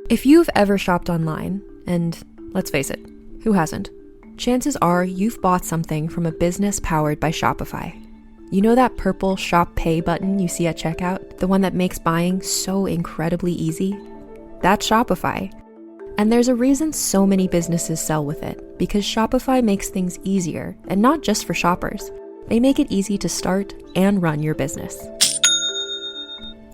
If you've ever shopped online, and let's face it, who hasn't? Chances are you've bought something from a business powered by Shopify. You know that purple Shop Pay button you see at checkout? The one that makes buying so incredibly easy? That's Shopify. And there's a reason so many businesses sell with it, because Shopify makes things easier, and not just for shoppers. They make it easy to start and run your business.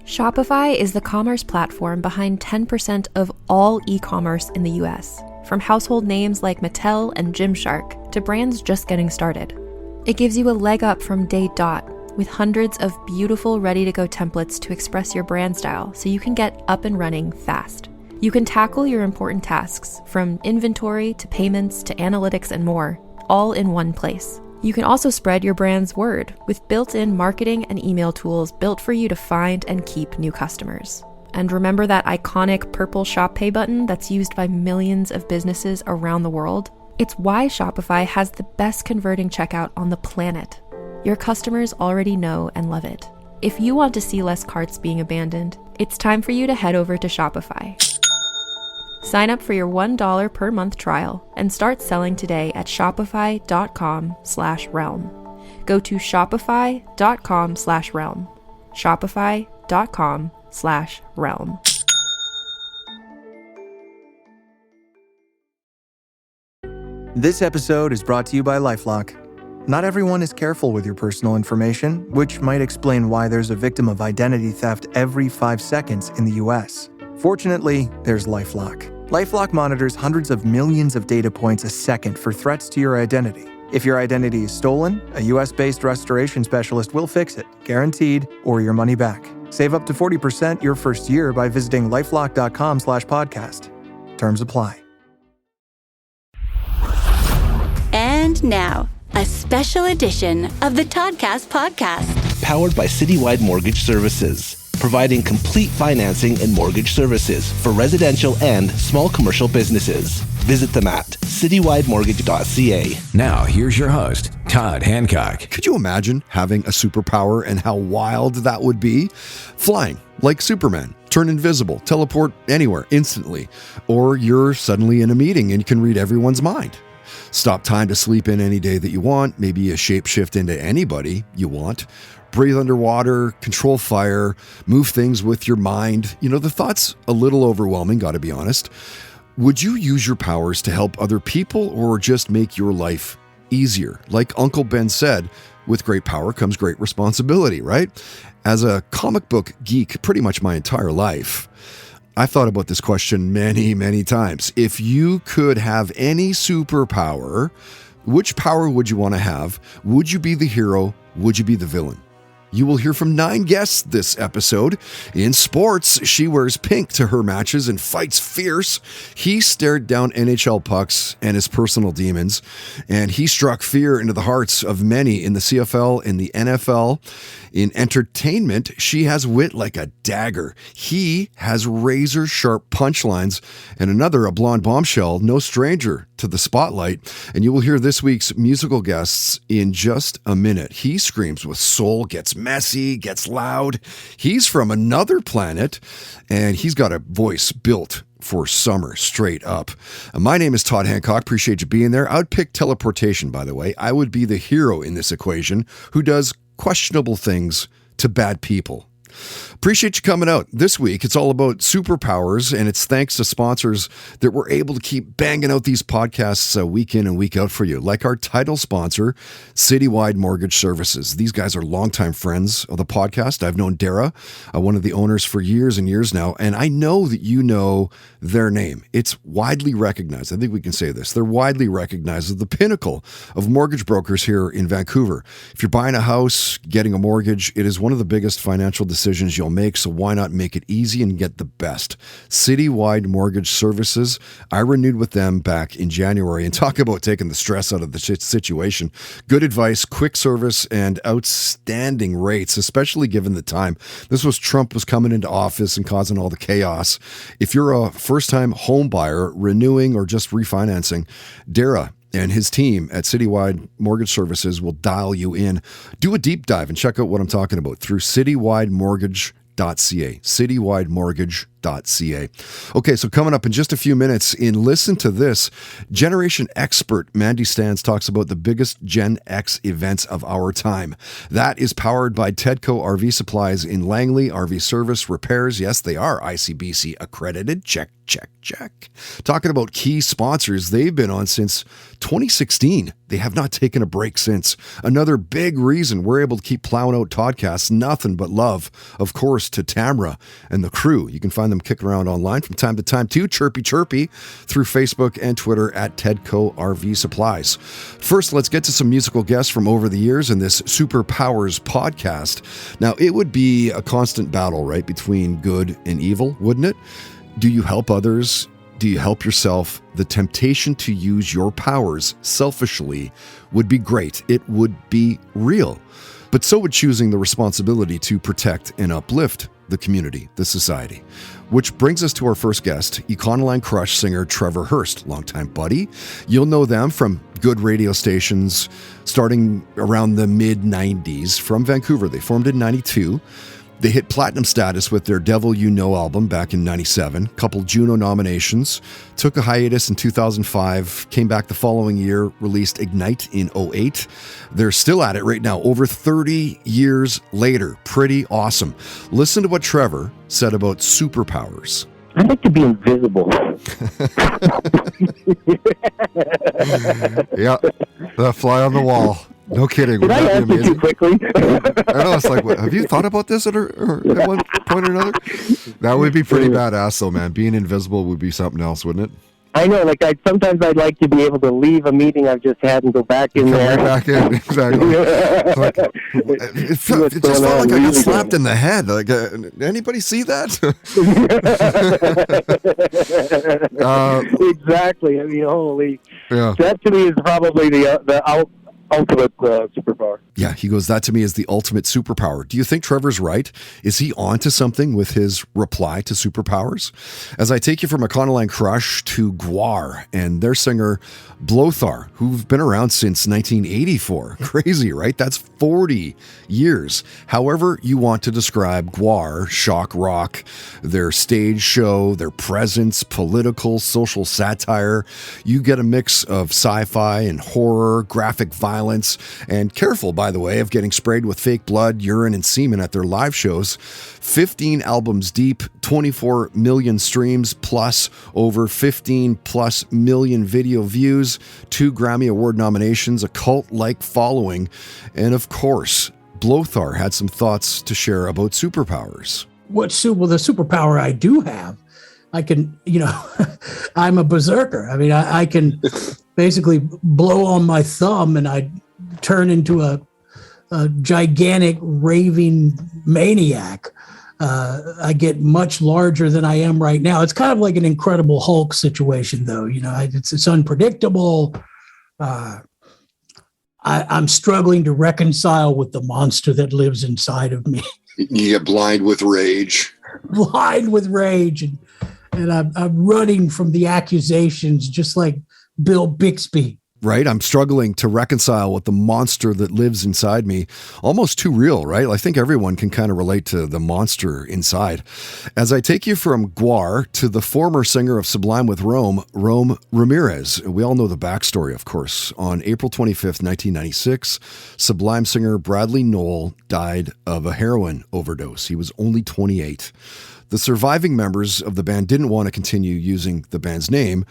Shopify is the commerce platform behind 10% of all e-commerce in the US, from household names like Mattel and Gymshark to brands just getting started. It gives you a leg up from day dot with hundreds of beautiful ready-to-go templates to express your brand style so you can get up and running fast. You can tackle your important tasks, from inventory to payments to analytics and more, all in one place. You can also spread your brand's word with built-in marketing and email tools built for you to find and keep new customers. And remember that iconic purple Shop Pay button that's used by millions of businesses around the world? It's why Shopify has the best converting checkout on the planet. Your customers already know and love it. If you want to see less carts being abandoned, it's time for you to head over to Shopify. Sign up for your $1 per month trial and start selling today at shopify.com/realm. Go to shopify.com/realm. Shopify.com/realm. This episode is brought to you by LifeLock. Not everyone is careful with your personal information, which might explain why there's a victim of identity theft every 5 seconds in the US. Fortunately, there's LifeLock. LifeLock monitors hundreds of millions of data points a second for threats to your identity. If your identity is stolen, a US-based restoration specialist will fix it, guaranteed, or your money back. Save up to 40% your first year by visiting lifelock.com/podcast. Terms apply. And now, a special edition of the Toddcast podcast. Powered by Citywide Mortgage Services, providing complete financing and mortgage services for residential and small commercial businesses. Visit them at citywidemortgage.ca. Now, here's your host, Todd Hancock. Could you imagine having a superpower and how wild that would be? Flying, like Superman. Turn invisible, teleport anywhere instantly. Or you're suddenly in a meeting and you can read everyone's mind. Stop time to sleep in any day that you want. Maybe a shapeshift into anybody you want. Breathe underwater, control fire, move things with your mind. You know, the thought's a little overwhelming, gotta be honest. Would you use your powers to help other people or just make your life easier? Like Uncle Ben said, with great power comes great responsibility, right? As a comic book geek pretty much my entire life, I've thought about this question many, many times. If you could have any superpower, which power would you want to have? Would you be the hero? Would you be the villain? You will hear from 9 guests this episode. In sports, she wears pink to her matches and fights fierce. He stared down NHL pucks and his personal demons, and he struck fear into the hearts of many in the CFL and the NFL. In entertainment, she has wit like a dagger. He has razor-sharp punchlines, and another, a blonde bombshell, no stranger to the spotlight. And you will hear this week's musical guests in just a minute. He screams with soul, gets messy, gets loud. He's from another planet, and he's got a voice built for summer, straight up. My name is Todd Hancock. Appreciate you being there. I would pick teleportation, by the way. I would be the hero in this equation who does questionable things to bad people. Appreciate you coming out. This week, it's all about superpowers, and it's thanks to sponsors that we're able to keep banging out these podcasts week in and week out for you, like our title sponsor, Citywide Mortgage Services. These guys are longtime friends of the podcast. I've known Dara, one of the owners, for years and years now, and I know that you know their name. It's widely recognized. I think we can say this. They're widely recognized as the pinnacle of mortgage brokers here in Vancouver. If you're buying a house, getting a mortgage, it is one of the biggest financial decisions you'll make, so why not make it easy and get the best? Citywide Mortgage Services. I renewed with them back in January, and talk about taking the stress out of the situation. Good advice, quick service, and outstanding rates, especially given the time. This was Trump was coming into office and causing all the chaos. If you're a first-time home buyer, renewing or just refinancing, Dara and his team at Citywide Mortgage Services will dial you in. Do a deep dive and check out what I'm talking about through citywidemortgage.ca. Citywidemortgage.ca. .ca. Okay, so coming up in just a few minutes in Listen to This, Generation expert Mandy Stans talks about the biggest Gen X events of our time. That is powered by Tedco RV Supplies in Langley. RV service, repairs, yes, they are ICBC accredited. Check. Talking about key sponsors they've been on since 2016. They have not taken a break since. Another big reason we're able to keep plowing out podcasts. Nothing but love, of course, to Tamra and the crew. You can find them kicking around online from time to time too. Chirpy through Facebook and Twitter at Tedco RV Supplies. First, let's get to some musical guests from over the years in this Super Powers podcast. Now, it would be a constant battle, right, between good and evil, wouldn't it? Do you help others? Do you help yourself? The temptation to use your powers selfishly would be great. It would be real. But so would choosing the responsibility to protect and uplift the community, the society. Which brings us to our first guest, Econoline Crush singer Trevor Hurst, longtime buddy. You'll know them from good radio stations starting around the mid-90s from Vancouver. They formed in 92. They hit platinum status with their Devil You Know album back in 97, couple Juno nominations, took a hiatus in 2005, came back the following year, released Ignite in 08. They're still at it right now, over 30 years later. Pretty awesome. Listen to what Trevor said about superpowers. I'd like to be invisible. Yeah, the fly on the wall. No kidding. Did I answer too quickly? I know, it's like, what, have you thought about this at one point or another? That would be pretty badass, though, man. Being invisible would be something else, wouldn't it? I know. Like, sometimes I'd like to be able to leave a meeting I've just had and go back in there. Back in, exactly. Like, it just felt like I got slapped in the head. Like, anybody see that? Exactly. I mean, holy. Yeah. That to me is probably the ultimate superpower. Yeah, he goes, that to me is the ultimate superpower. Do you think Trevor's right? Is he on to something with his reply to superpowers? As I take you from Econoline Crush to GWAR and their singer Blothar, who've been around since 1984. Crazy, right? That's 40 years. However you want to describe GWAR, shock rock, their stage show, their presence, political, social satire, you get a mix of sci-fi and horror, graphic violence, and careful, by the way, of getting sprayed with fake blood, urine, and semen at their live shows. 15 albums deep, 24 million streams, plus over 15 plus million video views, 2 Grammy Award nominations, a cult-like following, and of course, Blothar had some thoughts to share about superpowers. Well, the superpower I do have, I can, I'm a berserker. I mean, I can basically blow on my thumb and I turn into a gigantic raving maniac. I get much larger than I am right now. It's kind of like an Incredible Hulk situation, though. It's unpredictable. I'm struggling to reconcile with the monster that lives inside of me. You get blind with rage. And I'm running from the accusations, just like Bill Bixby. Right? I'm struggling to reconcile with the monster that lives inside me. Almost too real, right? I think everyone can kind of relate to the monster inside. As I take you from GWAR to the former singer of Sublime with Rome, Rome Ramirez. We all know the backstory, of course. On April 25th, 1996, Sublime singer Bradley Nowell died of a heroin overdose. He was only 28. The surviving members of the band didn't want to continue using the band's name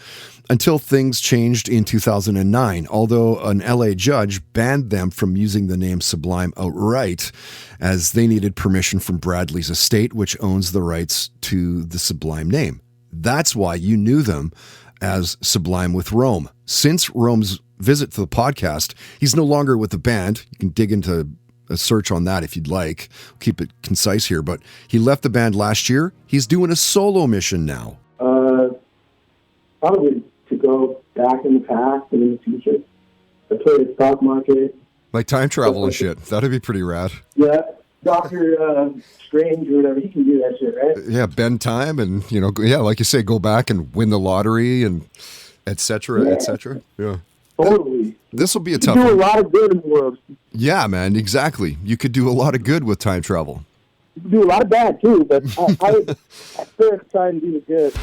until things changed in 2009, although an LA judge banned them from using the name Sublime outright, as they needed permission from Bradley's estate, which owns the rights to the Sublime name. That's why you knew them as Sublime with Rome. Since Rome's visit to the podcast, he's no longer with the band. You can dig into a search on that if you'd like. Keep it concise here, but he left the band last year. He's doing a solo mission now. Probably to go back in the past and in the future. I play the stock market. Like time travel and shit. That'd be pretty rad. Yeah, Dr. Strange or whatever, he can do that shit, right? Yeah, bend time and, like you say, go back and win the lottery and et cetera, et cetera. Yeah. Totally. This will be a tough one. You do a lot of good in the world. Yeah, man, exactly. You could do a lot of good with time travel. do a lot of bad too, but I first try and do the good.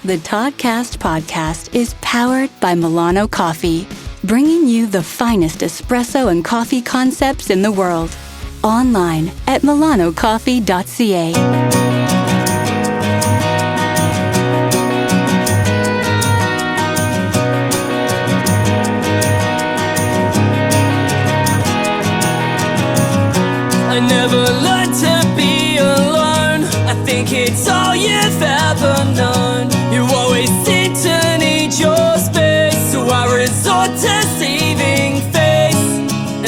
The Toddcast podcast is powered by Milano Coffee, bringing you the finest espresso and coffee concepts in the world. Online at milanocoffee.ca. I never learned to be alone. I think it's all you've ever known. You always seem to need your space, so I resort to saving face.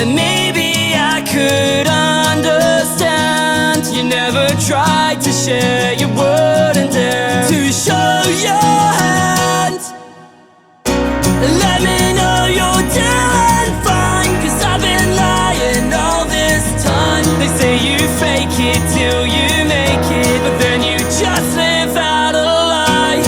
And maybe I could understand. You never tried to share, you wouldn't dare to show your hand. Let me know you're doing fine, 'cause I've been lying all this time. They say you fake it till you make it, but then you just live out a lie.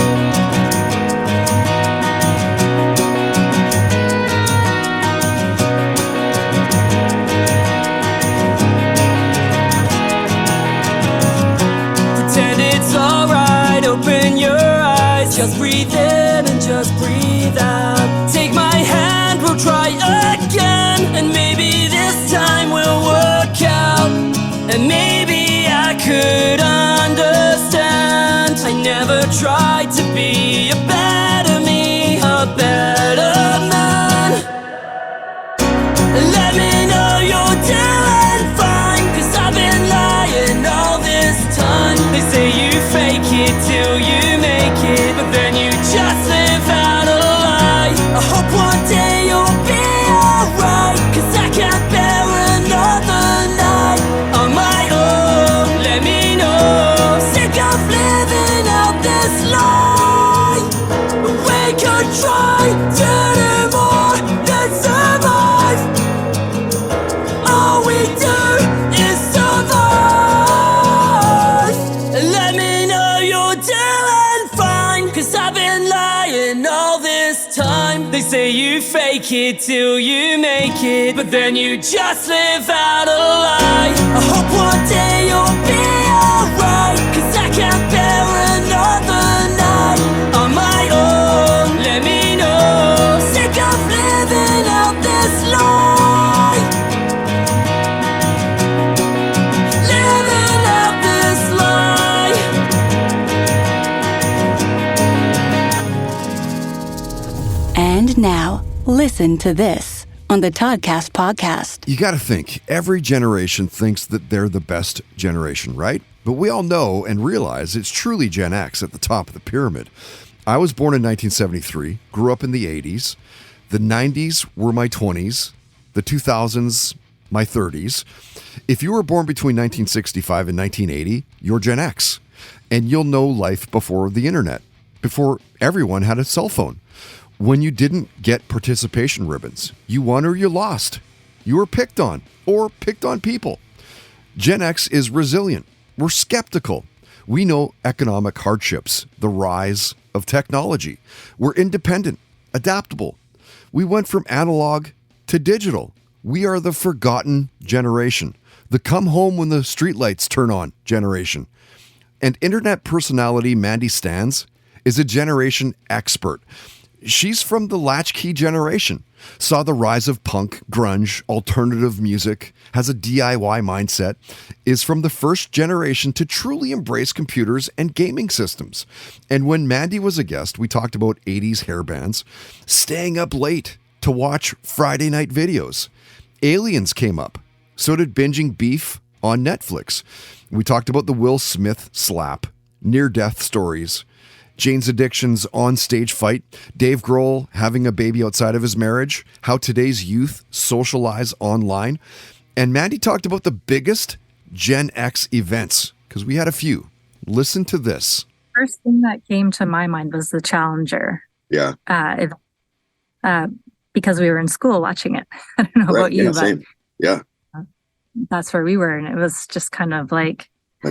Pretend it's alright, open your eyes. Just breathe in and just breathe out. Take my hand, we'll try again, and maybe this time we'll work out. And maybe I could understand. I never tried to be a better me, a better man. Let me know you're doing fine, 'cause I've been lying all this time. They say you fake it till you make it, but then you just live out a lie. I hope one day you'll be alright, 'cause I can't bear another night on my own. Let me know, sick of living out this lie. We could try to do more than survive. All we do is survive. Let me know you're doing fine, 'cause I've been lying all this time. They say you fake it till you make it, but then you just live out a lie. I hope one day you'll be alright, 'cause I can't bear another night on my own. Let me know, sick of living out this lie. Living out this lie. And now, listen to this on the Toddcast podcast. You got to think, every generation thinks that they're the best generation, right? But we all know and realize it's truly Gen X at the top of the pyramid. I was born in 1973, grew up in the 80s. The 90s were my 20s, the 2000s, my 30s. If you were born between 1965 and 1980, you're Gen X. And you'll know life before the internet, before everyone had a cell phone. When you didn't get participation ribbons, you won or you lost. You were picked on or picked on people. Gen X is resilient. We're skeptical. We know economic hardships, the rise of technology. We're independent, adaptable. We went from analog to digital. We are the forgotten generation, the come home when the streetlights turn on generation. And internet personality Mandy Stans is a generation expert. She's from the latchkey generation, saw the rise of punk, grunge, alternative music, has a DIY mindset, is from the first generation to truly embrace computers and gaming systems. And when Mandy was a guest, we talked about 80s hair bands, staying up late to watch Friday night videos. Aliens came up. So did binging Beef on Netflix. We talked about the Will Smith slap, near-death stories, Jane's Addiction's on-stage fight, Dave Grohl having a baby outside of his marriage, how today's youth socialize online. And Mandy talked about the biggest Gen X events, because we had a few. Listen to this. First thing that came to my mind was the Challenger. Yeah. Because we were in school watching it. I don't know about you, yeah, but same. Yeah. That's where we were. And it was just kind of like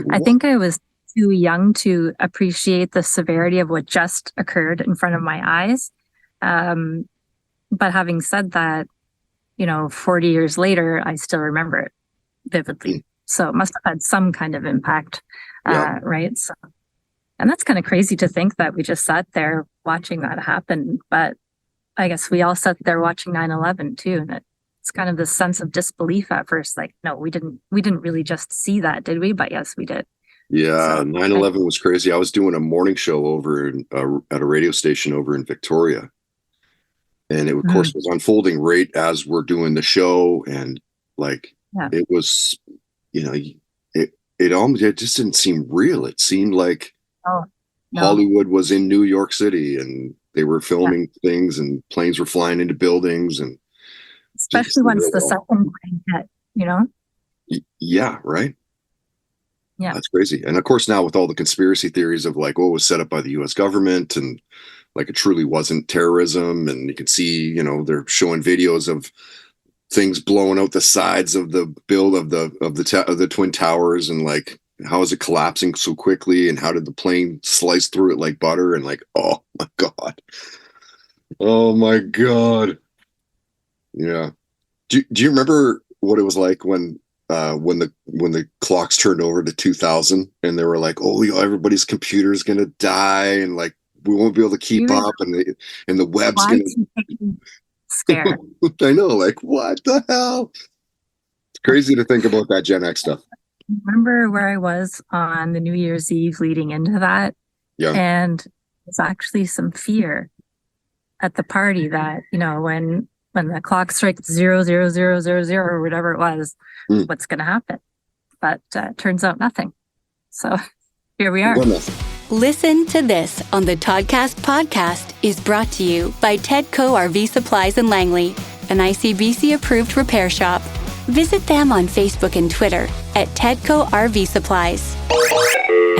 I think I was too young to appreciate the severity of what just occurred in front of my eyes. But having said that, 40 years later, I still remember it vividly. So it must have had some kind of impact, right? So, and that's kind of crazy to think that we just sat there watching that happen. But I guess we all sat there watching 9/11 too. And it's kind of this sense of disbelief at first. Like, no, we didn't really just see that, did we? But yes, we did. Yeah, 9/11 was crazy. I was doing a morning show over at a radio station over in Victoria. And it, of course, was unfolding right as we're doing the show. And like, it was, it just didn't seem real. It seemed like Hollywood was in New York City and they were filming things and planes were flying into buildings. And especially once the second plane hit, Yeah, right. Yeah. That's crazy. And of course, now with all the conspiracy theories of like, it was set up by the US government and like it truly wasn't terrorism. And you can see, they're showing videos of things blowing out the sides of the build of the Twin Towers and like, how is it collapsing so quickly? And how did the plane slice through it like butter? And like, oh my God. Oh my God. Yeah. Do you remember what it was like when the clocks turned over to 2000 and they were like, oh, everybody's computer is going to die. And like, we won't be able to keep up. And the web's going to scared. I know. Like, what the hell? It's crazy to think about that Gen X stuff. Remember where I was on the New Year's Eve leading into that? Yeah. And there's actually some fear at the party that, when the clock strikes 00000 or whatever it was, what's going to happen? But turns out nothing. So here we are. Goodness. Listen to This on the Toddcast podcast is brought to you by Tedco RV Supplies in Langley, an ICBC-approved repair shop. Visit them on Facebook and Twitter at Tedco RV Supplies.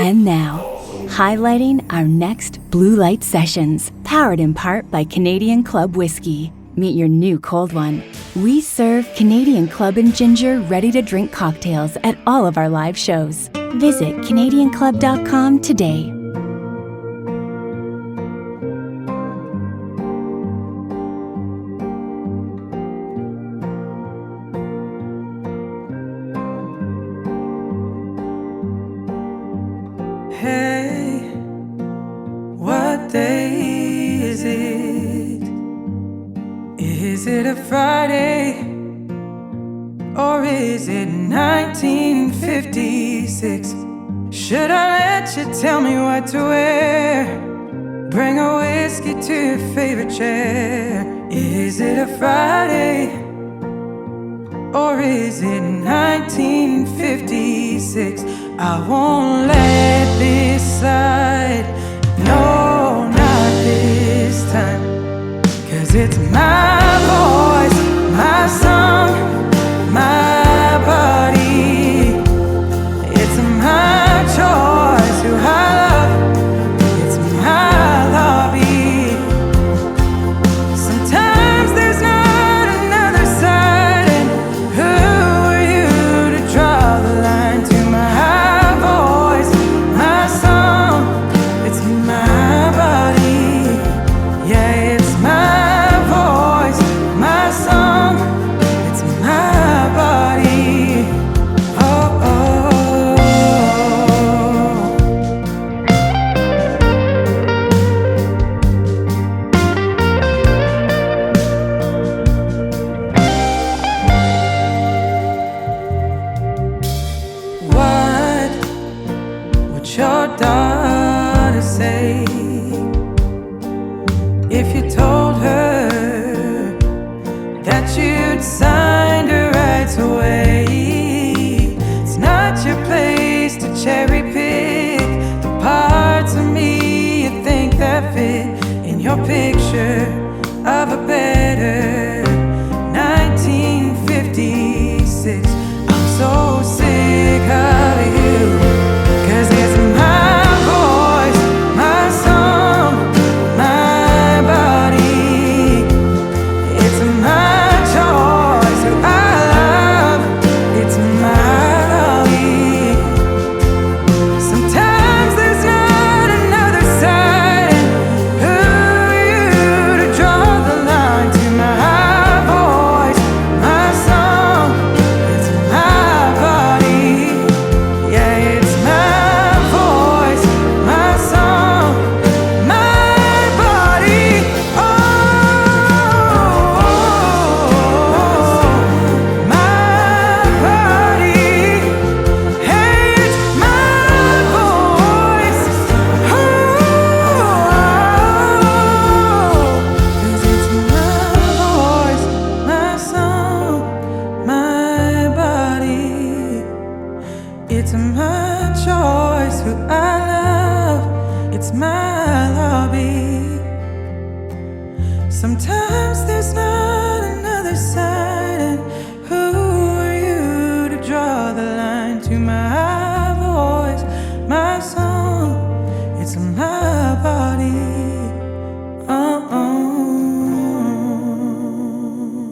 And now, highlighting our next Blue Light Sessions, powered in part by Canadian Club Whiskey. Meet your new cold one. We serve Canadian Club and Ginger ready-to-drink cocktails at all of our live shows. Visit CanadianClub.com today. Hey, what day is it? Is it a Friday? Or is it 1956? Should I let you tell me what to wear? Bring a whiskey to your favorite chair. Is it a Friday? Or is it 1956? I won't let this slide. No, not this time. 'Cause it's my voice, my song, my body. It's my choice who I love. It's my lobby. Sometimes there's not another side. And who are you to draw the line to my voice, my song? It's my body. Yeah, it's my voice, my song. It's my body. Oh, oh. What would your daughter say if you told her that you'd signed her rights away? It's not your place to cherry pick the parts of me you think that fit in your picture of a better 1956. I'm so sick of you, 'cause it's my voice, my song, my body. It's my choice who I love. It's my lobby. my lobby. Sometimes there's not another side, and who are you to draw the line to my voice, my song? It's my body.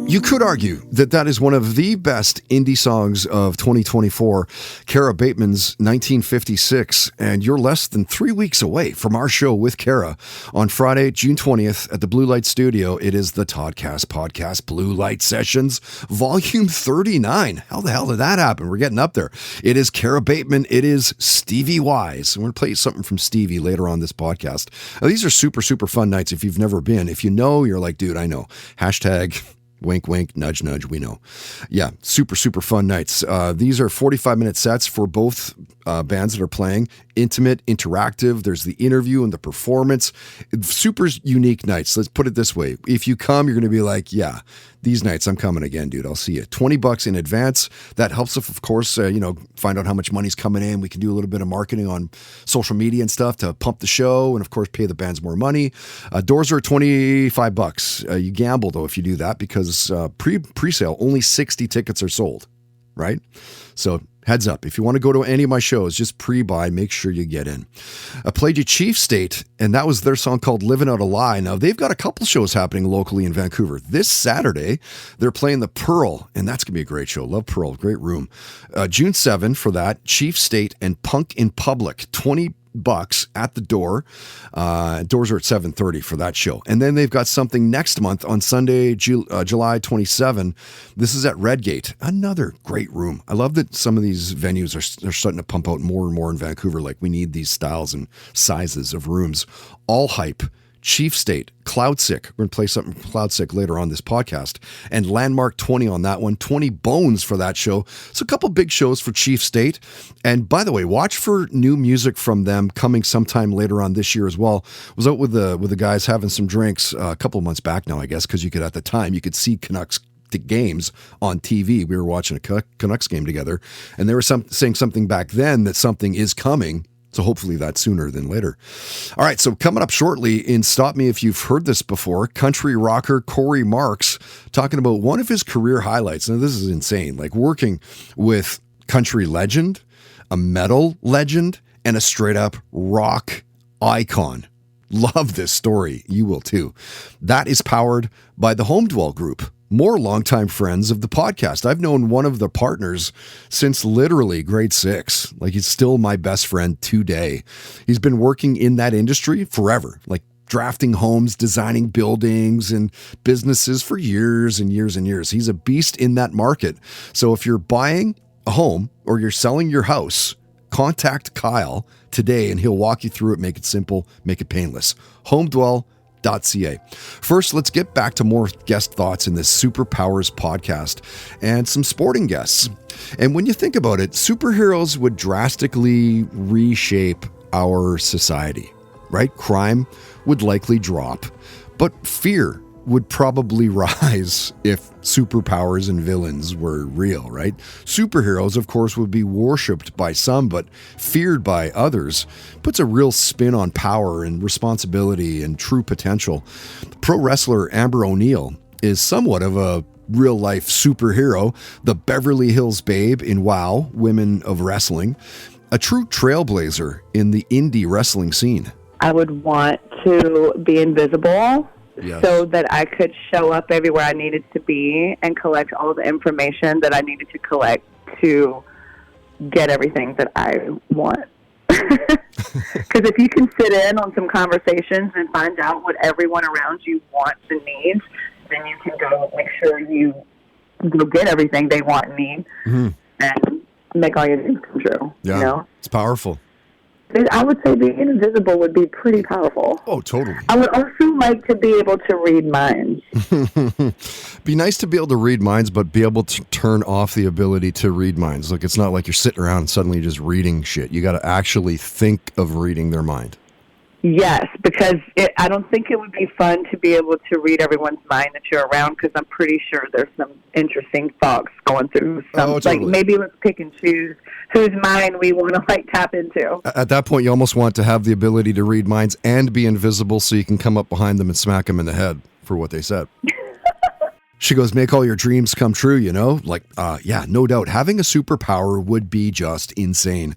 You could argue that that is one of the best indie songs of 2024, Kara Bateman's 1956, and you're less than 3 weeks away from our show with Kara on Friday, June 20th at the Blue Light Studio. It is the Toddcast Podcast Blue Light Sessions, Volume 39. How the hell did that happen? We're getting up there. It is Kara Bateman. It is Stevie Wise. And we're going to play something from Stevie later on this podcast. These are super, super fun nights if you've never been. If you know, you're like, dude, I know. Hashtag... wink, wink, nudge, nudge, we know. Yeah, super, super fun nights. These are 45-minute sets for both bands that are playing. Intimate, interactive. There's the interview and the performance. Super unique nights. Let's put it this way. If you come, you're going to be like, yeah, these nights I'm coming again, dude. I'll see you. $20 in advance. That helps us, of course, find out how much money's coming in. We can do a little bit of marketing on social media and stuff to pump the show and, of course, pay the bands more money. Doors are $25. You gamble, though, if you do that because pre-sale, only 60 tickets are sold, right? So heads up, if you want to go to any of my shows, just pre-buy, make sure you get in. I played you Chief State, and that was their song called Living Out a Lie. Now, they've got a couple shows happening locally in Vancouver. This Saturday, they're playing the Pearl, and that's going to be a great show. Love Pearl, great room. June 7 for that, Chief State and Punk in Public, $20 at the door. Doors are at 7:30 for that show. And then they've got something next month on Sunday, July 27. This is at Redgate. Another great room. I love that some of these venues are starting to pump out more and more in Vancouver. Like we need these styles and sizes of rooms. All Hype, Chief State, Cloudsick. We're going to play something from Cloudsick later on this podcast. And Landmark 20 on that one. 20 Bones for that show. So a couple big shows for Chief State. And by the way, watch for new music from them coming sometime later on this year as well. I was out with the guys having some drinks a couple of months back now, I guess, because at the time you could see Canucks games on TV. We were watching a Canucks game together. And they were saying something back then that something is coming. So hopefully that's sooner than later. All right, so coming up shortly in Stop Me If You've Heard This Before, country rocker Corey Marks talking about one of his career highlights. Now, this is insane. Like working with country legend, a metal legend, and a straight up rock icon. Love this story. You will too. That is powered by the Home Dwell Group. More longtime friends of the podcast. I've known one of the partners since literally grade 6. Like he's still my best friend today. He's been working in that industry forever, like drafting homes, designing buildings and businesses for years and years and years. He's a beast in that market. So if you're buying a home or you're selling your house, contact Kyle today and he'll walk you through it, make it simple, make it painless. HomeDwell.ca. First, let's get back to more guest thoughts in this Super Powers podcast and some sporting guests. And when you think about it, superheroes would drastically reshape our society, right? Crime would likely drop, but fear would probably rise if superpowers and villains were real, right? Superheroes, of course, would be worshipped by some, but feared by others. Puts a real spin on power and responsibility and true potential. Pro wrestler Amber O'Neal is somewhat of a real-life superhero, the Beverly Hills Babe in WOW, Women of Wrestling, a true trailblazer in the indie wrestling scene. I would want to be invisible. Yes. So that I could show up everywhere I needed to be and collect all the information that I needed to collect to get everything that I want. Because if you can sit in on some conversations and find out what everyone around you wants and needs, then you can go make sure you go get everything they want and need and make all your dreams come true. Yeah, you know? It's powerful. I would say being invisible would be pretty powerful. Oh, totally. I would also like to be able to read minds. Be nice to be able to read minds, but be able to turn off the ability to read minds. Like, it's not like you're sitting around and suddenly just reading shit. You got to actually think of reading their mind. Yes, because I don't think it would be fun to be able to read everyone's mind that you're around, because I'm pretty sure there's some interesting thoughts going through. Totally. Like maybe let's pick and choose whose mind we want to like tap into. At that point, you almost want to have the ability to read minds and be invisible so you can come up behind them and smack them in the head for what they said. She goes, make all your dreams come true, you know? Like, yeah, no doubt. Having a superpower would be just insane.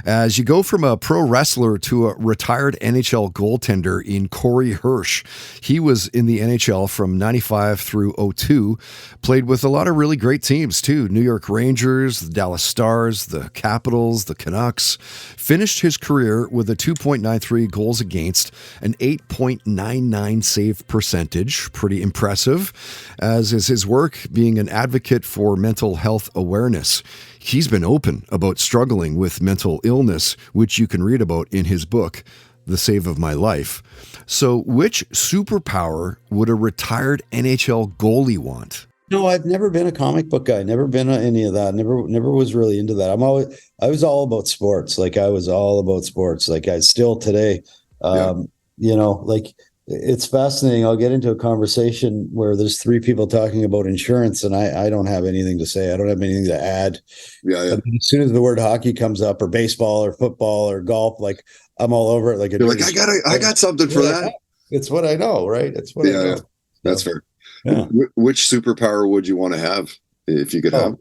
As you go from a pro wrestler to a retired NHL goaltender in Corey Hirsch. He was in the NHL from 95 through 02, played with a lot of really great teams too. New York Rangers, the Dallas Stars, the Capitals, the Canucks. Finished his career with a 2.93 goals against, an 8.99 save percentage. Pretty impressive. As is his work being an advocate for mental health awareness. He's been open about struggling with mental illness, which you can read about in his book, The Save of My Life. So which superpower would a retired NHL goalie want? No, I've never been a comic book guy. Never been any of that. Never was really into that. I was all about sports. Like I was all about sports. Like I still today, you know, like it's fascinating. I'll get into a conversation where there's three people talking about insurance and I don't have anything to say. I don't have anything to add. Yeah. As soon as the word hockey comes up or baseball or football or golf, like I'm all over it. Like you're like, I got something for that. It's what I know, right? It's what I know. That's fair. Yeah. Which superpower would you want to have if you could have?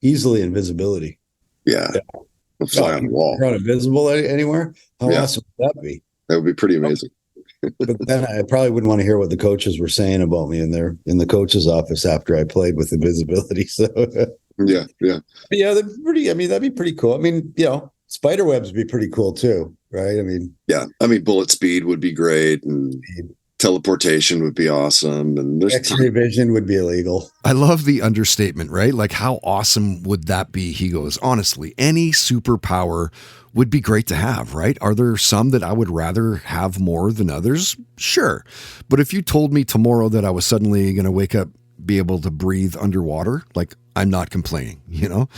Easily invisibility. Yeah. Fly on the wall. You're not invisible anywhere? How awesome would that be? That would be pretty amazing. But then I probably wouldn't want to hear what the coaches were saying about me in the coach's office after I played with invisibility. So yeah. That'd be pretty cool. I mean, you know, spider webs would be pretty cool too, right? I mean, bullet speed would be great, and teleportation would be awesome, and X-ray vision would be illegal. I love the understatement, right? Like, how awesome would that be? He goes, honestly, any superpower would be great to have, right? Are there some that I would rather have more than others? Sure. But if you told me tomorrow that I was suddenly going to wake up, be able to breathe underwater, like, I'm not complaining, you know?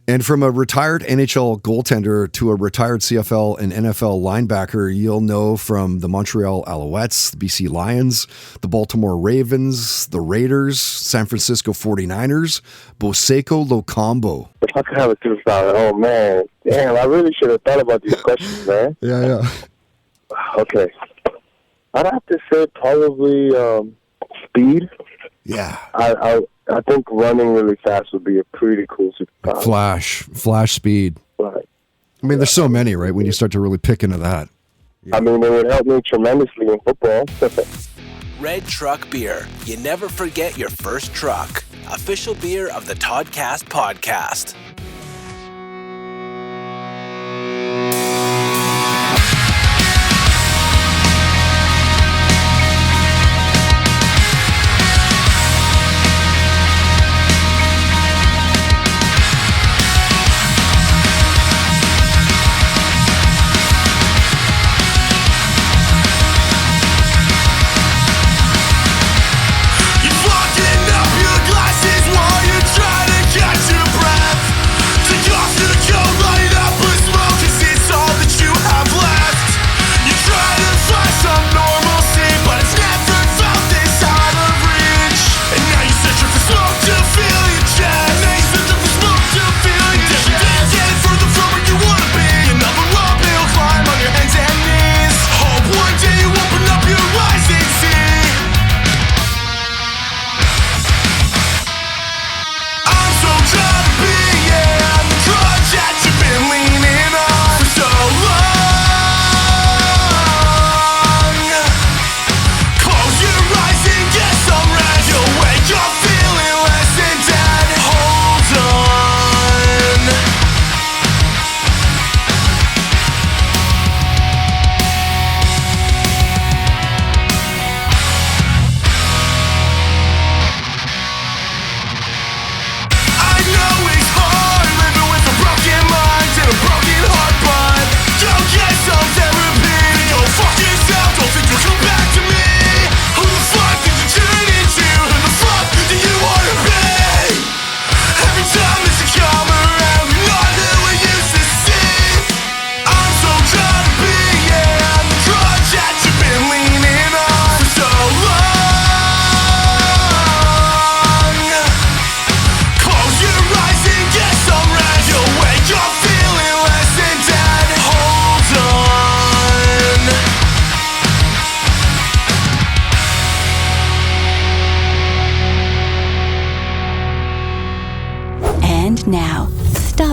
And from a retired NHL goaltender to a retired CFL and NFL linebacker, you'll know from the Montreal Alouettes, the BC Lions, the Baltimore Ravens, the Raiders, San Francisco 49ers, Boseko Lokombo. If I could have a superpower, oh man, damn, I really should have thought about these questions, man. Yeah. Okay. I'd have to say probably speed. Yeah. I think running really fast would be a pretty cool superpower. Flash speed. Right. I mean, there's so many, right? When you start to really pick into that. Yeah. I mean, it would help me tremendously in football. Red Truck Beer. You never forget your first truck. Official beer of the Toddcast podcast. You're walking up your glasses while you try to catch your breath.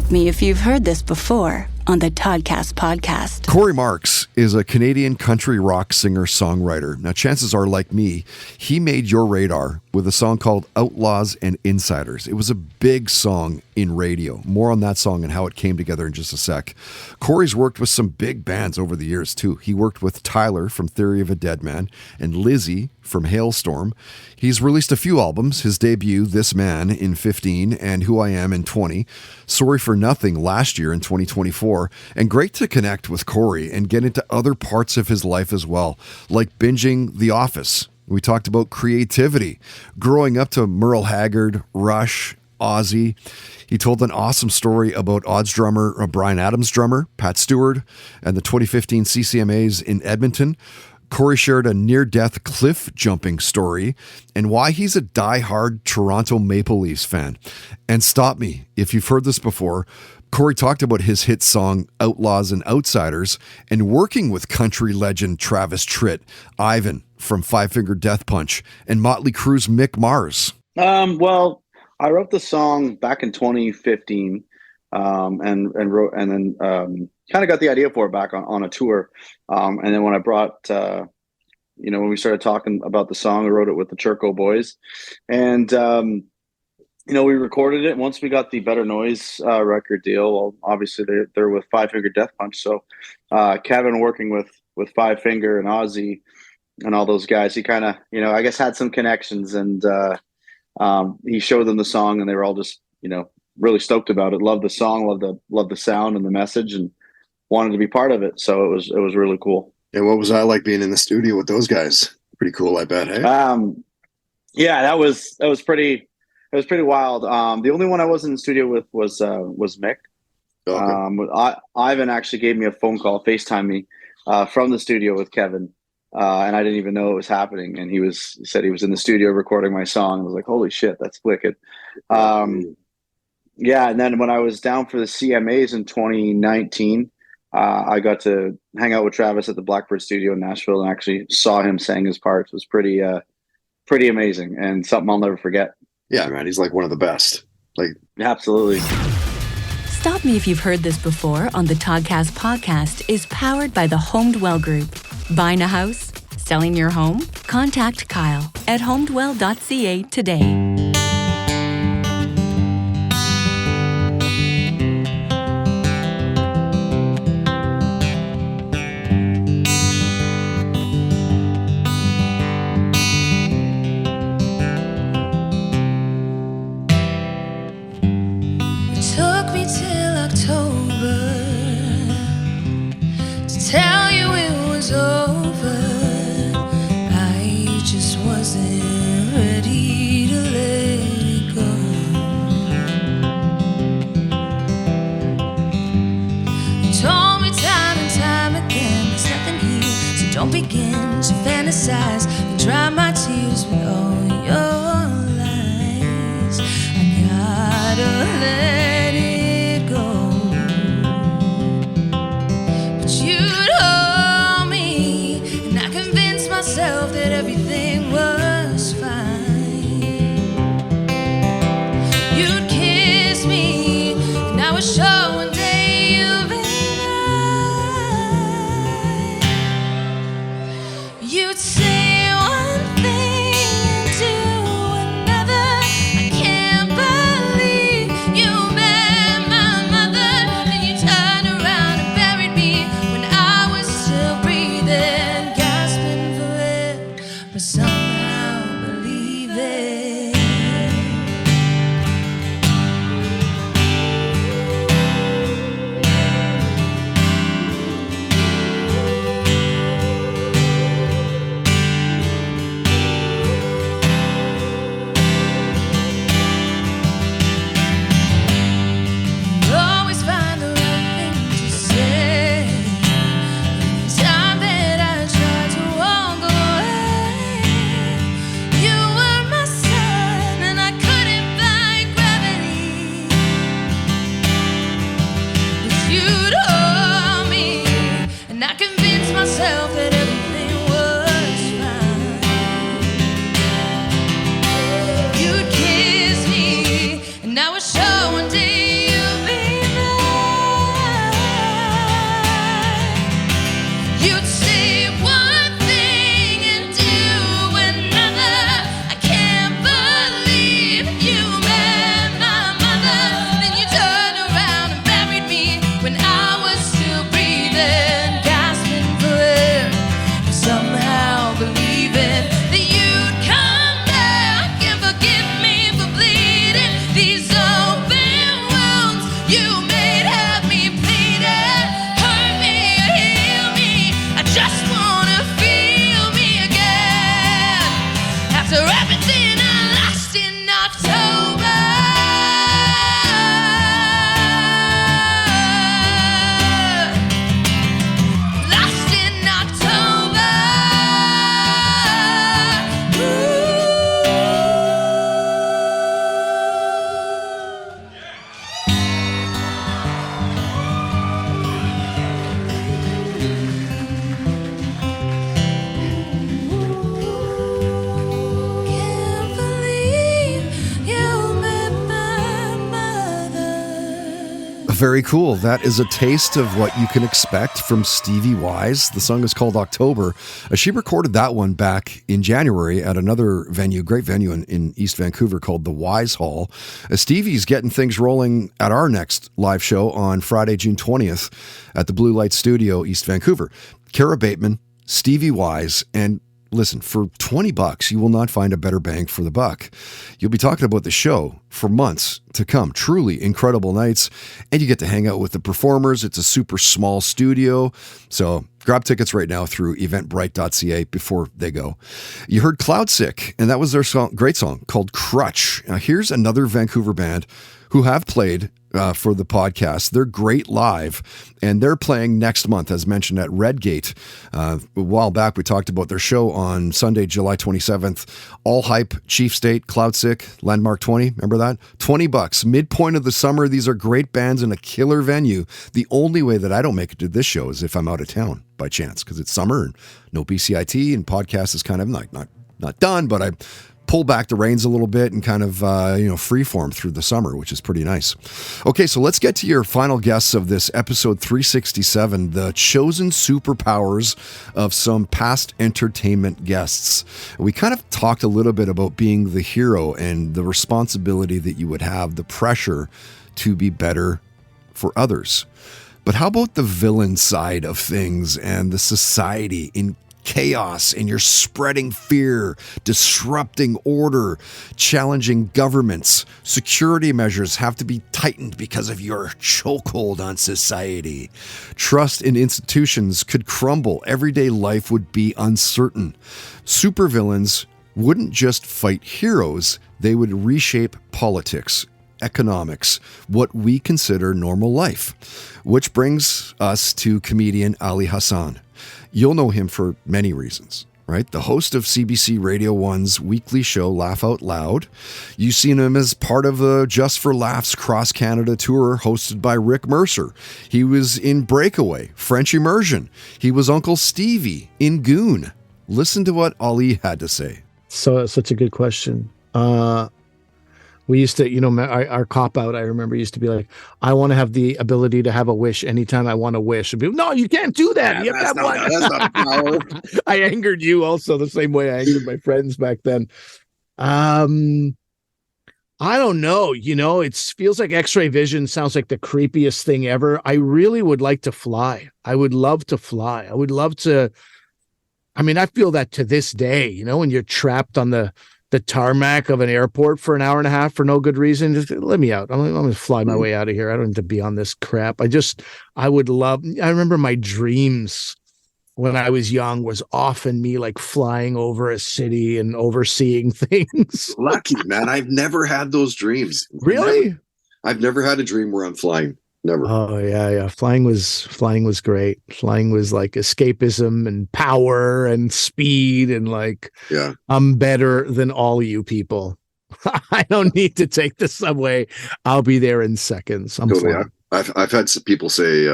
Stop me if you've heard this before on the Toddcast podcast. Corey Marks is a Canadian country rock singer-songwriter. Now, chances are, like me, he made your radar with a song called Outlaws and Insiders. It was a big song in radio. More on that song and how it came together in just a sec. Corey's worked with some big bands over the years, too. He worked with Tyler from Theory of a Dead Man and Lizzie from Hailstorm. He's released a few albums, his debut, This Man, in 15, and Who I Am in 20, Sorry for Nothing last year in 2024, and great to connect with Corey and get into other parts of his life as well, like binging The Office. We talked about creativity, growing up to Merle Haggard, Rush, Ozzy. He told an awesome story about Odds drummer, Bryan Adams drummer, Pat Stewart, and the 2015 CCMAs in Edmonton. Corey shared a near-death cliff jumping story and why he's a die-hard Toronto Maple Leafs fan. And stop me if you've heard this before. Corey talked about his hit song Outlaws and Outsiders and working with country legend Travis Tritt, Ivan from Five Finger Death Punch, and Motley Crue's Mick Mars. Well, I wrote the song back in 2015 and then kind of got the idea for it back on a tour. And then when I brought, when we started talking about the song, I wrote it with the Churko boys. And, we recorded it. Once we got the Better Noise record deal, well, obviously they're with Five Finger Death Punch. So Kevin working with Five Finger and Ozzy and all those guys, he kind of, I guess had some connections, and he showed them the song, and they were all just, really stoked about it. Loved the song, loved the sound and the message, and wanted to be part of it. So it was really cool. And what was I like being in the studio with those guys? Pretty cool, I bet. Hey. Yeah, that was pretty. It was pretty wild. The only one I wasn't in the studio with was Mick. Okay. Ivan actually gave me a phone call, FaceTime me from the studio with Kevin, and I didn't even know it was happening. And he said he was in the studio recording my song. I was like, holy shit, that's wicked. Yeah, and then when I was down for the CMAs in 2019, I got to hang out with Travis at the Blackbird Studio in Nashville and actually saw him sing his parts. It was pretty amazing and something I'll never forget. Yeah, man, he's like one of the best. Absolutely. Stop Me If You've Heard This Before on the Toddcast podcast is powered by the HomeDwell Group. Buying a house? Selling your home? Contact Kyle at homedwell.ca today. Tell you it was over. I just wasn't ready to let it go. You told me time and time again there's nothing here, so don't begin to fantasize and dry my tears with all your lies. I gotta let it go. That everything was fine. You'd kiss me, and I was sure one day you'd be mine. You'd say one thing and do another. I can't believe you met my mother. Then you turned around and buried me when I was still breathing. But somehow believe it. You always find the right thing to say. Every time that I try to walk away, Very cool. That is a taste of what you can expect from Stevie Wise. The song is called October. She recorded that one back in January at another venue, great venue in East Vancouver called the Wise Hall. Stevie's getting things rolling at our next live show on Friday, June 20th at the Blue Light Studio, East Vancouver. Kara Bateman, Stevie Wise, and listen, for $20, you will not find a better bang for the buck. You'll be talking about the show for months to come. Truly incredible nights. And you get to hang out with the performers. It's a super small studio. So grab tickets right now through eventbrite.ca before they go. You heard Cloudsick, and that was their song, great song called Crutch. Now here's another Vancouver band who have played for the podcast. They're great live, and they're playing next month, as mentioned, at Redgate. A while back, we talked about their show on Sunday, July 27th. All Hype, Chief State, Cloudsick, Landmark 20. Remember that? $20. Midpoint of the summer. These are great bands in a killer venue. The only way that I don't make it to this show is if I'm out of town by chance, because it's summer and no BCIT, and podcast is kind of not done, but I pull back the reins a little bit and kind of, freeform through the summer, which is pretty nice. Okay, so let's get to your final guests of this episode 367, the chosen superpowers of some past entertainment guests. We kind of talked a little bit about being the hero and the responsibility that you would have, the pressure to be better for others. But how about the villain side of things and the society in chaos, and you're spreading fear, disrupting order, challenging governments? Security measures have to be tightened because of your chokehold on society. Trust in institutions could crumble. Everyday life would be uncertain. Supervillains wouldn't just fight heroes, they would reshape politics, economics, what we consider normal life. Which brings us to comedian Ali Hassan. You'll know him for many reasons, right? The host of CBC Radio 1's weekly show, Laugh Out Loud. You've seen him as part of the Just for Laughs Cross Canada tour hosted by Rick Mercer. He was in Breakaway, French Immersion. He was Uncle Stevie in Goon. Listen to what Ali had to say. So, such a good question. We used to, our cop out, I remember, used to be like, I want to have the ability to have a wish anytime I want to wish. And people, no, you can't do that. You have to have one. That's not power. I angered you also the same way I angered my friends back then. I don't know. It feels like X-ray vision sounds like the creepiest thing ever. I really would like to fly. I would love to fly. I would love to. I mean, I feel that to this day, when you're trapped on the tarmac of an airport for an hour and a half for no good reason. Just let me out. I'm going to fly my way out of here. I don't need to be on this crap. I remember my dreams when I was young was often me like flying over a city and overseeing things. Lucky, man. I've never had those dreams. Really? I've never had a dream where I'm flying. Never. Oh yeah. Flying was great. Flying was like escapism and power and speed and I'm better than all you people. I don't need to take the subway. I'll be there in seconds. I'm totally. flying. I've had some people say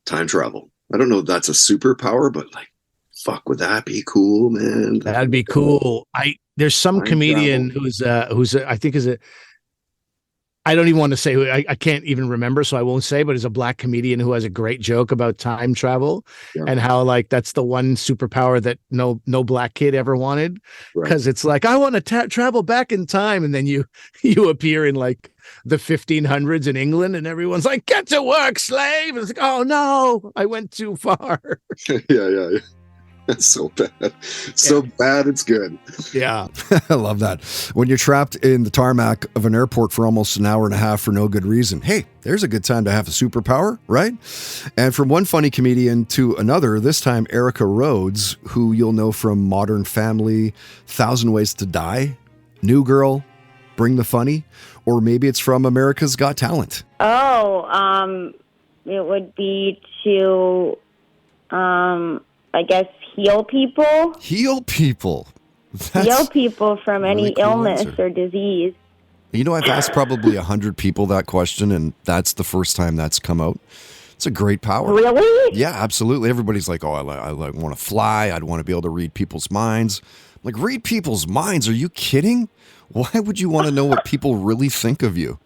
time travel. I don't know if that's a superpower, but fuck, would that be cool, man? That'd be cool. There's some comedian who's I think is a. I don't even want to say who, I can't even remember, so I won't say, but he's a black comedian who has a great joke about time travel and how that's the one superpower that no black kid ever wanted. Because it's like, I want to travel back in time. And then you appear in the 1500s in England and everyone's like, get to work, slave. And it's like, oh no, I went too far. Yeah. That's so bad. So bad, it's good. Yeah. I love that. When you're trapped in the tarmac of an airport for almost an hour and a half for no good reason, hey, there's a good time to have a superpower, right? And from one funny comedian to another, this time Erica Rhodes, who you'll know from Modern Family, 1,000 Ways to Die, New Girl, Bring the Funny, or maybe it's from America's Got Talent. It would be to, I guess, heal people. Heal people. Heal people from any illness or disease. I've asked probably 100 people that question, and that's the first time that's come out. It's a great power. Really? Yeah, absolutely. Everybody's like, oh, I want to fly. I'd want to be able to read people's minds. I'm like, read people's minds? Are you kidding? Why would you want to know what people really think of you?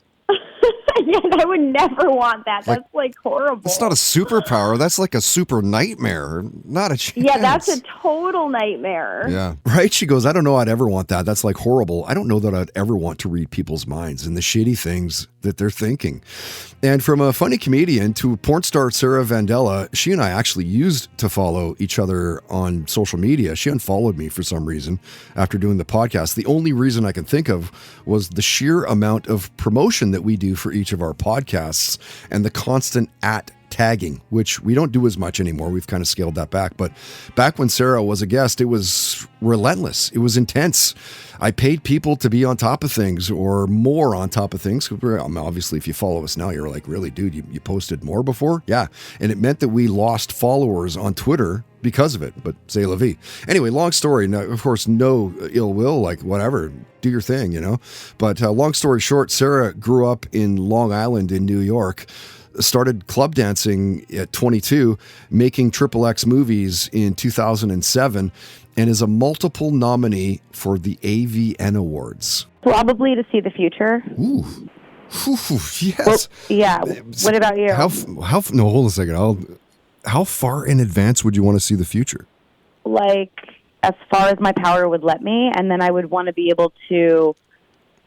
Yeah, I would never want that. That's like horrible. It's not a superpower. That's like a super nightmare. Not a chance. Yeah, that's a total nightmare. Yeah. Right? She goes, I don't know I'd ever want that. That's like horrible. I don't know that I'd ever want to read people's minds and the shitty things that they're thinking. And from a funny comedian to porn star Sarah Vandella, she and I actually used to follow each other on social media. She unfollowed me for some reason after doing the podcast. The only reason I can think of was the sheer amount of promotion that we do for each of our podcasts and the constant tagging, which we don't do as much anymore. We've kind of scaled that back. But back when Sarah was a guest, it was relentless. It was intense. I paid people to be on top of things or more on top of things. Obviously, if you follow us now, you're like, really, dude, you posted more before? Yeah. And it meant that we lost followers on Twitter because of it, but c'est la vie. Anyway, long story. Now, of course, no ill will, like whatever, do your thing, you know. But long story short, Sarah grew up in Long Island in New York, started club dancing at 22, making XXX movies in 2007, and is a multiple nominee for the AVN Awards. Probably to see the future. Ooh, yes. Well, yeah. What about you? No, hold on a second. How far in advance would you want to see the future? Like, as far as my power would let me, and then I would want to be able to,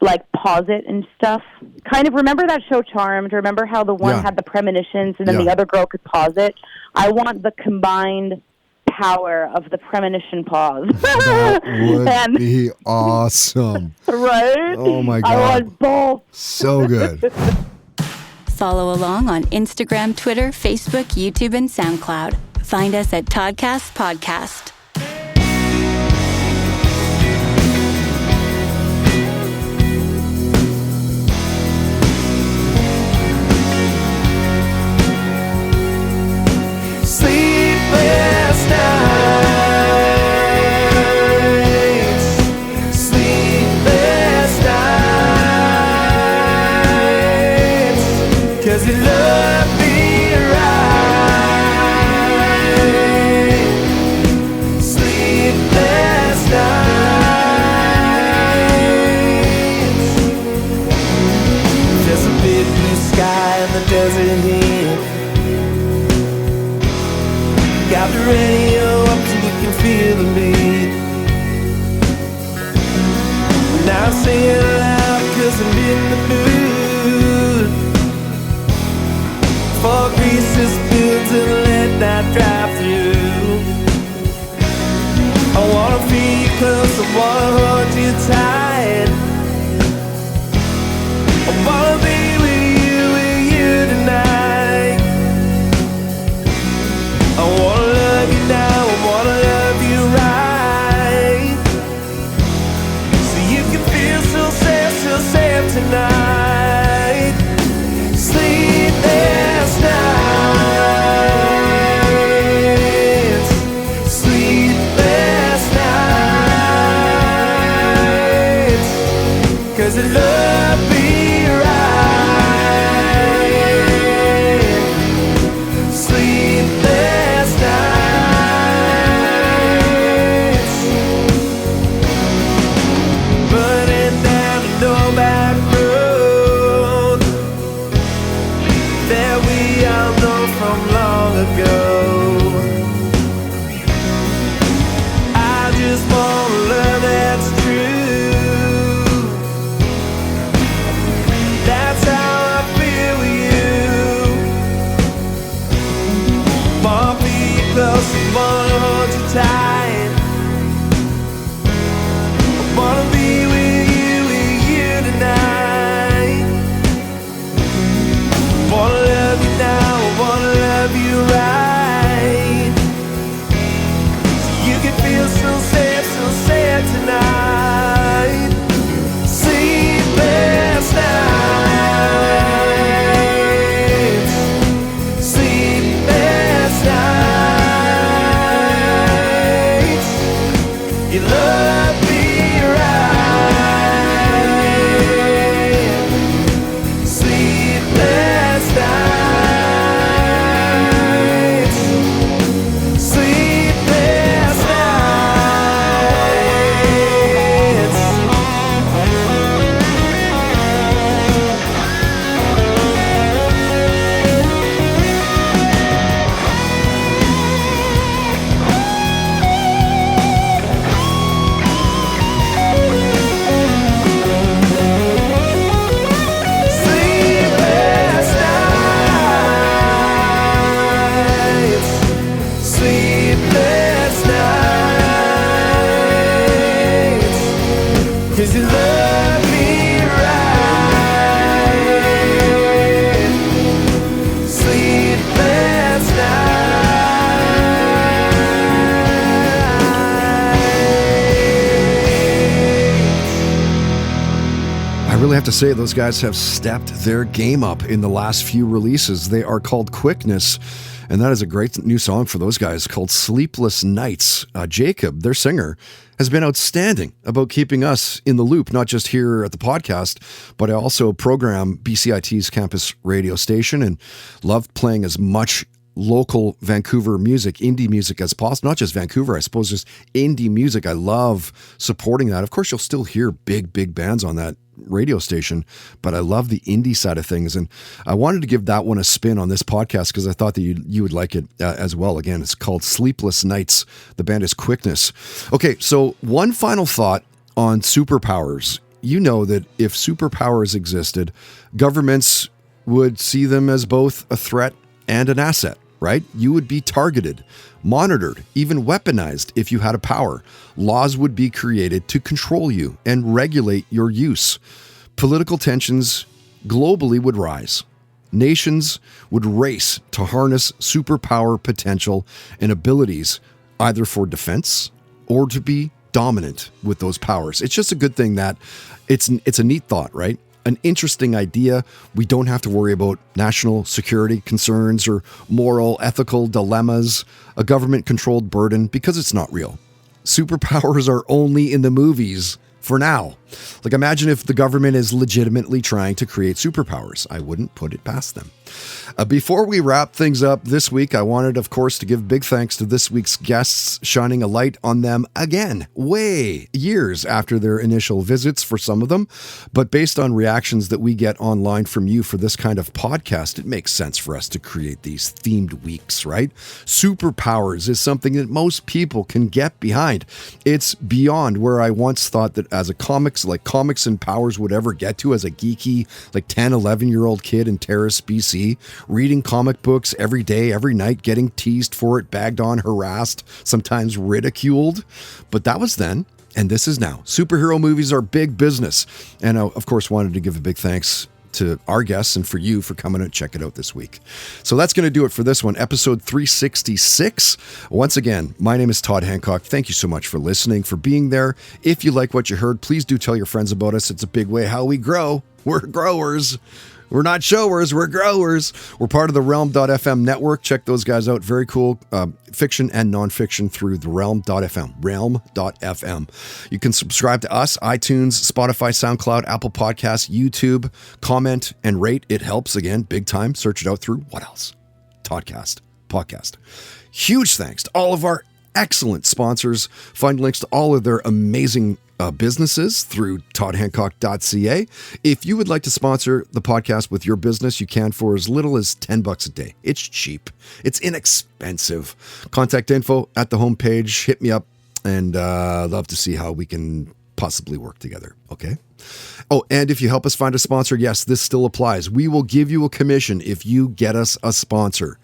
like, pause it and stuff. Kind of, remember that show Charmed? Remember how the one had the premonitions and then the other girl could pause it? I want the combined power of the premonition pause. That would be awesome. Right? Oh, my God. I want both. So good. Follow along on Instagram, Twitter, Facebook, YouTube, and SoundCloud. Find us at Toddcast Podcast. Sleepless nights, sleepless nights, 'cause you love me right. Sleepless nights, there's a big blue sky in the desert here. Got the radio up so we can feel the beat. Now I'm singing loud 'cause I'm in the mood for greases, spoons, and let that drive through. I wanna feel you close, I wanna hold you tight. I wanna be with you tonight. I wanna love you now, I wanna love you right. So you can feel so safe tonight. Sleepless nights, sleepless nights, 'cause you love me right. Sleepless nights, burning down a no back road that we all know from long ago. I just want love that's true. That's how I feel with you. Wanna be close, I wanna hold you tight. I wanna be with you tonight. Wanna love you now, I wanna love you right. So you can feel so safe tonight. Sleepless nights, sleepless nights, you love me right. Sleepless nights, sleepless nights. 'cause you love me right. Sleepless I really have to say those guys have stepped their game up in the last few releases. They are called Quickness, and that is a great new song for those guys called Sleepless Nights. Jacob, their singer, has been outstanding about keeping us in the loop, not just here at the podcast, but I also program BCIT's campus radio station and loved playing as much local Vancouver music, indie music as possible. Not just Vancouver, I suppose, just indie music. I love supporting that. Of course, you'll still hear big bands on that radio station, but I love the indie side of things. And I wanted to give that one a spin on this podcast because I thought that you would like it as well. Again, it's called Sleepless Nights. The band is Quickness. Okay, so one final thought on superpowers. You know that if superpowers existed, governments would see them as both a threat and an asset, right? You would be targeted, monitored, even weaponized if you had a power. Laws would be created to control you and regulate your use. Political tensions globally would rise. Nations would race to harness superpower potential and abilities, either for defense or to be dominant with those powers. It's just a good thing that it's a neat thought, right? An interesting idea. We don't have to worry about national security concerns or moral, ethical dilemmas, a government-controlled burden, because it's not real. Superpowers are only in the movies for now. Like, imagine if the government is legitimately trying to create superpowers. I wouldn't put it past them. Before we wrap things up this week, I wanted, of course, to give big thanks to this week's guests, shining a light on them again, way years after their initial visits for some of them. But based on reactions that we get online from you for this kind of podcast, it makes sense for us to create these themed weeks, right? Superpowers is something that most people can get behind. It's beyond where I once thought that as a comics and powers would ever get to as a geeky, 10, 11-year-old kid in Terrace, BC, reading comic books every day, every night, getting teased for it, bagged on, harassed, sometimes ridiculed. But that was then, and this is now. Superhero movies are big business. And I, of course, wanted to give a big thanks to our guests and for you for coming and check it out this week. So that's going to do it for this one, episode 366. Once again, my name is Todd Hancock. Thank you so much for listening, for being there. If you like what you heard, please do tell your friends about us. It's a big way how we grow. We're growers. We're not showers, we're growers. We're part of the Realm.fm network. Check those guys out. Very cool fiction and nonfiction through the Realm.fm. Realm.fm. You can subscribe to us, iTunes, Spotify, SoundCloud, Apple Podcasts, YouTube. Comment and rate. It helps, again, big time. Search it out through, what else? Toddcast. Podcast. Huge thanks to all of our excellent sponsors. Find links to all of their amazing businesses through toddhancock.ca. If you would like to sponsor the podcast with your business, you can for as little as $10 a day. It's cheap. It's inexpensive. Contact info at the homepage. Hit me up, and love to see how we can possibly work together. Okay. Oh, and if you help us find a sponsor, yes, this still applies. We will give you a commission if you get us a sponsor.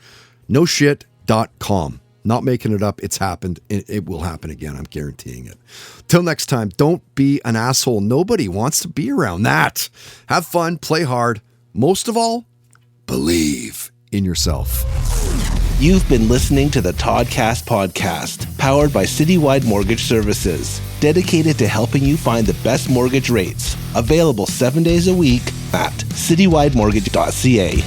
NoShit.com. Not making it up. It's happened. It will happen again. I'm guaranteeing it. Till next time, don't be an asshole. Nobody wants to be around that. Have fun. Play hard. Most of all, believe in yourself. You've been listening to the Toddcast podcast, powered by Citywide Mortgage Services, dedicated to helping you find the best mortgage rates. Available 7 days a week at citywidemortgage.ca.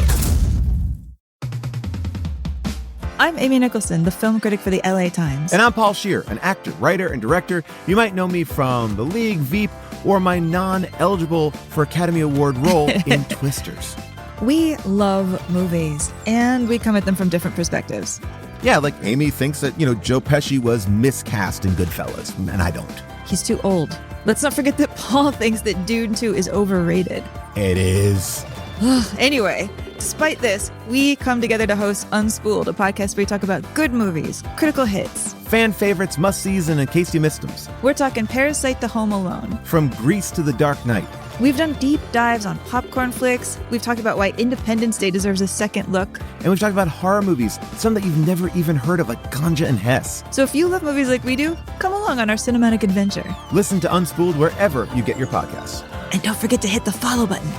I'm Amy Nicholson, the film critic for the LA Times. And I'm Paul Scheer, an actor, writer, and director. You might know me from The League, Veep, or my non-eligible for Academy Award role in Twisters. We love movies, and we come at them from different perspectives. Yeah, like Amy thinks that, Joe Pesci was miscast in Goodfellas, and I don't. He's too old. Let's not forget that Paul thinks that Dune 2 is overrated. It is. Anyway, despite this, we come together to host Unspooled, a podcast where we talk about good movies, critical hits, fan favorites, must-sees, and in case you missed them. We're talking Parasite, The Home Alone, From Grease to The Dark Knight, We've done deep dives on popcorn flicks. We've talked about why Independence Day deserves a second look. And we've talked about horror movies, some that you've never even heard of, like Ganja and Hess. So if you love movies like we do, come along on our cinematic adventure. Listen to Unspooled wherever you get your podcasts. And don't forget to hit the follow button.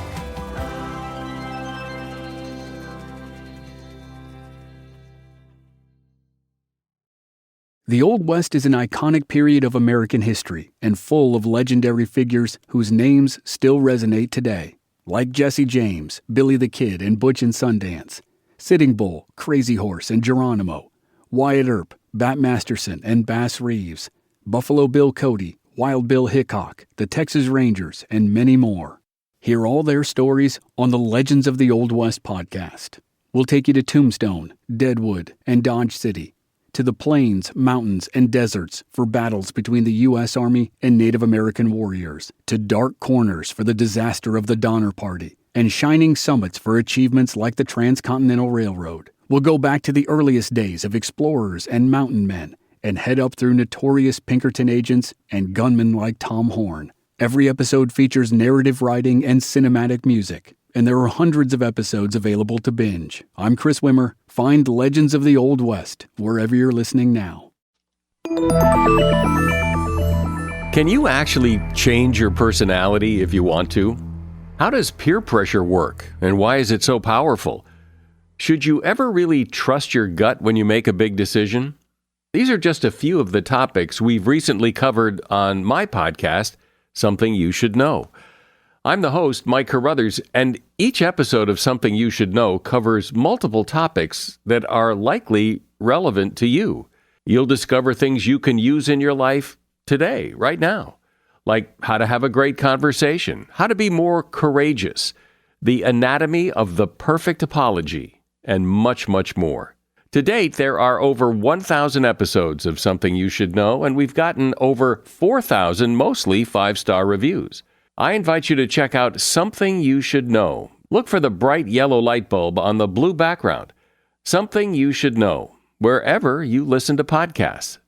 The Old West is an iconic period of American history and full of legendary figures whose names still resonate today, like Jesse James, Billy the Kid, and Butch and Sundance, Sitting Bull, Crazy Horse, and Geronimo, Wyatt Earp, Bat Masterson, and Bass Reeves, Buffalo Bill Cody, Wild Bill Hickok, the Texas Rangers, and many more. Hear all their stories on the Legends of the Old West podcast. We'll take you to Tombstone, Deadwood, and Dodge City, to the plains, mountains, and deserts for battles between the U.S. Army and Native American warriors, to dark corners for the disaster of the Donner Party, and shining summits for achievements like the Transcontinental Railroad. We'll go back to the earliest days of explorers and mountain men, and head up through notorious Pinkerton agents and gunmen like Tom Horn. Every episode features narrative writing and cinematic music, and there are hundreds of episodes available to binge. I'm Chris Wimmer. Find Legends of the Old West wherever you're listening now. Can you actually change your personality if you want to? How does peer pressure work, and why is it so powerful? Should you ever really trust your gut when you make a big decision? These are just a few of the topics we've recently covered on my podcast, Something You Should Know. I'm the host, Mike Carruthers, and each episode of Something You Should Know covers multiple topics that are likely relevant to you. You'll discover things you can use in your life today, right now, like how to have a great conversation, how to be more courageous, the anatomy of the perfect apology, and much, much more. To date, there are over 1,000 episodes of Something You Should Know, and we've gotten over 4,000 mostly 5-star reviews. I invite you to check out Something You Should Know. Look for the bright yellow light bulb on the blue background. Something You Should Know, wherever you listen to podcasts.